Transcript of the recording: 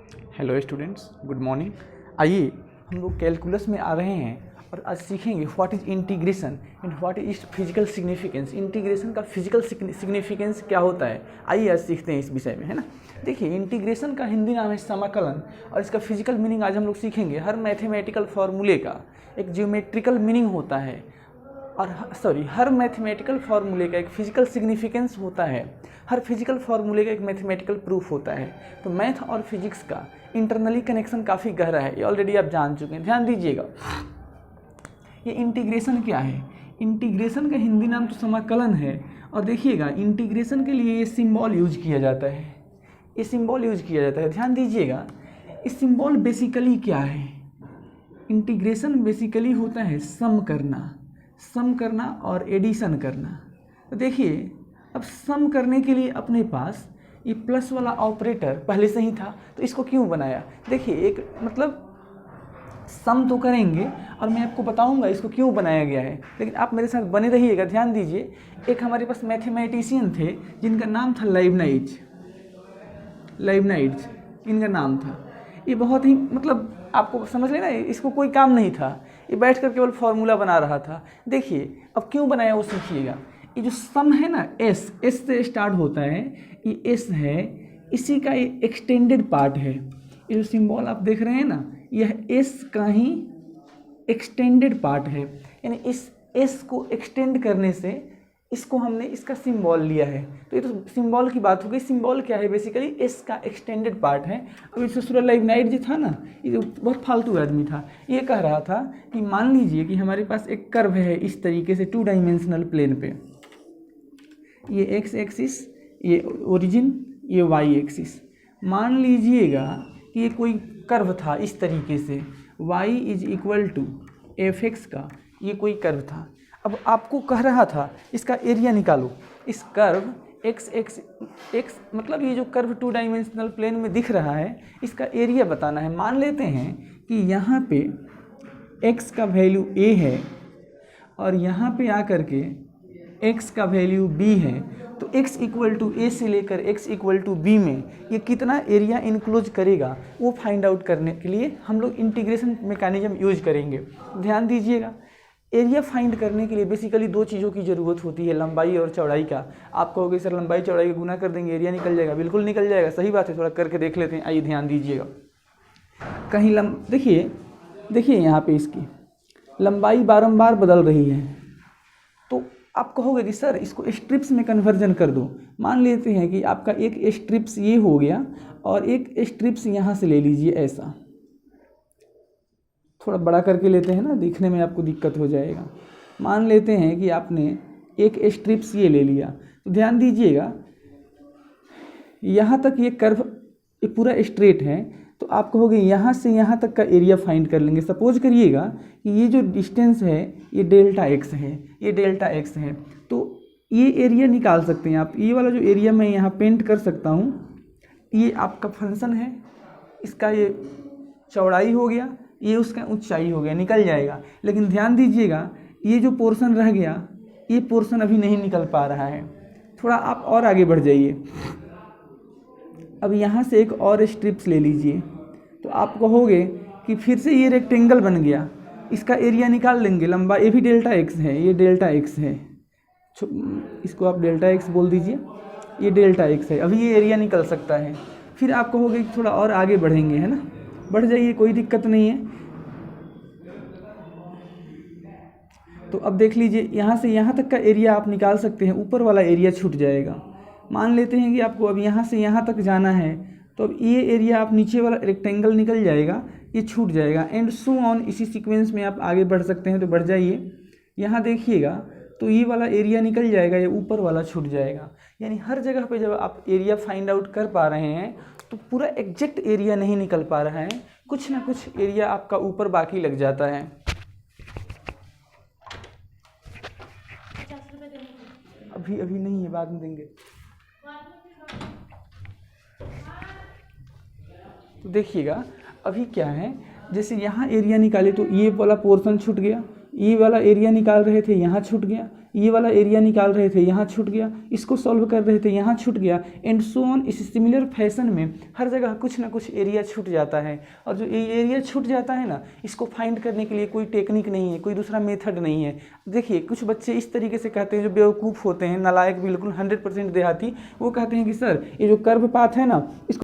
Hello students, good morning. आइए हम लोग कैलकुलस में आ रहे हैं और आज सीखेंगे what is integration and what is physical significance. Integration का फिजिकल सिग्निफिकेंस क्या होता है, आइए आज सीखते हैं इस विषय में, है ना। देखिए, इंटीग्रेशन का हिंदी नाम है समाकलन और इसका फिजिकल मीनिंग आज हम लोग सीखेंगे। हर मैथमेटिकल फार्मूले का एक ज्योमेट्रिकल मीनिंग होता है और हर मैथमेटिकल फार्मूले का एक फिजिकल सिग्निफिकेंस होता है। हर फिजिकल फार्मूले का एक मैथमेटिकल प्रूफ होता है। तो मैथ और फिजिक्स का इंटरनली कनेक्शन काफ़ी गहरा है, ये ऑलरेडी आप जान चुके हैं। ध्यान दीजिएगा, ये इंटीग्रेशन क्या है। इंटीग्रेशन का हिंदी नाम तो समाकलन है और देखिएगा इंटीग्रेशन के लिए ये सिंबल यूज किया जाता है। ये सिंबल यूज किया जाता है, ध्यान दीजिएगा। इस सिंबल बेसिकली क्या है, इंटीग्रेशन बेसिकली होता है सम करना और एडिशन करना। तो देखिए, अब सम करने के लिए अपने पास ये प्लस वाला ऑपरेटर पहले से ही था, तो इसको क्यों बनाया। देखिए, एक मतलब सम तो करेंगे और मैं आपको बताऊंगा इसको क्यों बनाया गया है, लेकिन आप मेरे साथ बने रहिएगा। ध्यान दीजिए, एक हमारे पास मैथमेटिशियन थे जिनका नाम था लाइबनाइज इनका नाम था। ये बहुत ही मतलब आपको समझ लेना, इसको कोई काम नहीं था, ये बैठ कर केवल फार्मूला बना रहा था। देखिए, अब क्यों बनाया वो सीखिएगा। ये जो सम है ना, एस से स्टार्ट होता है, ये एस है, इसी का ये एक्सटेंडेड पार्ट है। ये जो सिंबल आप देख रहे हैं ना, यह एस का ही एक्सटेंडेड पार्ट है। यानी इस एस को एक्सटेंड करने से इसको हमने इसका सिंबल लिया है। तो ये तो सिंबल की बात हो गई। सिंबल क्या है, बेसिकली एस का एक्सटेंडेड पार्ट है। अब इस दूसरा लाइबनाइट जो था ना, ये जो बहुत फालतू आदमी था, ये कह रहा था कि मान लीजिए कि हमारे पास एक कर्व है इस तरीके से 2 डायमेंशनल प्लेन पे, ये एक्स एक्सिस, ये ओरिजिन, ये वाई एक्सिस। मान लीजिएगा कि ये कोई कर्व था इस तरीके से, y is equal to f x का ये कोई कर्व था। अब आपको कह रहा था इसका एरिया निकालो। इस कर्व एक्स मतलब ये जो कर्व 2 डायमेंशनल प्लेन में दिख रहा है, इसका एरिया बताना है। मान लेते हैं कि यहाँ पे x का वैल्यू a है और यहाँ पे आकर के x का वैल्यू b है, तो x इक्वल टू a से लेकर x इक्वल टू b में ये कितना एरिया इनक्लोज करेगा, वो फाइंड आउट करने के लिए हम लोग इंटीग्रेशन मैकेनिज्म यूज करेंगे। ध्यान दीजिएगा, एरिया फाइंड करने के लिए बेसिकली 2 चीज़ों की ज़रूरत होती है, लंबाई और चौड़ाई का। आप कहोगे सर लंबाई चौड़ाई का गुना कर देंगे एरिया निकल जाएगा। बिल्कुल निकल जाएगा, सही बात है, थोड़ा करके देख लेते हैं। आइए ध्यान दीजिएगा, कहीं देखिए यहाँ पे इसकी लंबाई बारंबार बदल रही है, तो आप कहोगे कि सर इसको स्ट्रिप्स में कन्वर्जन कर दो। मान लेते हैं कि आपका एक स्ट्रिप्स ये हो गया और एक स्ट्रिप्स यहाँ से ले लीजिए, ऐसा थोड़ा बड़ा करके लेते हैं ना, दिखने में आपको दिक्कत हो जाएगा। मान लेते हैं कि आपने एक स्ट्रिप्स ये ले लिया, तो ध्यान दीजिएगा यहाँ तक ये कर्व ये पूरा स्ट्रेट है, तो आप कहोगे यहाँ से यहाँ तक का एरिया फाइंड कर लेंगे। सपोज करिएगा कि ये जो डिस्टेंस है ये डेल्टा एक्स है, ये डेल्टा एक्स है, तो ये एरिया निकाल सकते हैं आप। ये वाला जो एरिया मैं यहाँ पेंट कर सकता हूँ, ये आपका फंक्शन है, इसका ये चौड़ाई हो गया, ये उसका ऊंचाई हो गया, निकल जाएगा। लेकिन ध्यान दीजिएगा, ये जो पोर्शन रह गया, ये पोर्शन अभी नहीं निकल पा रहा है। थोड़ा आप और आगे बढ़ जाइए, अब यहाँ से एक और स्ट्रिप्स ले लीजिए, तो आप कहोगे कि फिर से ये रेक्टेंगल बन गया, इसका एरिया निकाल लेंगे। लंबा ये भी डेल्टा एक्स है, ये डेल्टा एक्स है, इसको आप डेल्टा एक्स बोल दीजिए, ये डेल्टा एक्स है। अभी ये एरिया निकल सकता है। फिर आप कहोगे कि थोड़ा और आगे बढ़ेंगे, है ना, बढ़ जाइए, कोई दिक्कत नहीं है। तो अब देख लीजिए, यहाँ से यहाँ तक का एरिया आप निकाल सकते हैं, ऊपर वाला एरिया छूट जाएगा। मान लेते हैं कि आपको अब यहाँ से यहाँ तक जाना है, तो अब ये एरिया आप नीचे वाला रेक्टेंगल निकल जाएगा, ये छूट जाएगा, एंड सो ऑन। इसी सीक्वेंस में आप आगे बढ़ सकते हैं, तो बढ़ जाइए। यहाँ देखिएगा, तो ये वाला एरिया निकल जाएगा, ये ऊपर वाला छूट जाएगा। यानी हर जगह पे जब आप एरिया फाइंड आउट कर पा रहे हैं, तो पूरा एग्जैक्ट एरिया नहीं निकल पा रहा है, कुछ ना कुछ एरिया आपका ऊपर बाकी लग जाता है। अभी नहीं है, बाद में देंगे। तो देखिएगा अभी क्या है, जैसे यहाँ एरिया निकाले तो ये वाला पोर्शन छूट गया, ये वाला एरिया निकाल रहे थे यहाँ छूट गया, ये वाला एरिया निकाल रहे थे, यहाँ छूट गया, इसको सॉल्व कर रहे थे, यहाँ छूट गया, एंड सो ऑन। इस सिमिलर फैशन में हर जगह कुछ ना कुछ एरिया छूट जाता है, और जो एरिया छूट जाता है ना, इसको फाइंड करने के लिए कोई टेक्निक नहीं है, कोई दूसरा मेथड नहीं है। देखिए कुछ बच्चे इस तरीके से कहते हैं, जो बेवकूफ़ होते हैं, नालायक, बिल्कुल 100% देहाती, वो कहते हैं कि सर ये जो कर्व पाथ है ना, इसको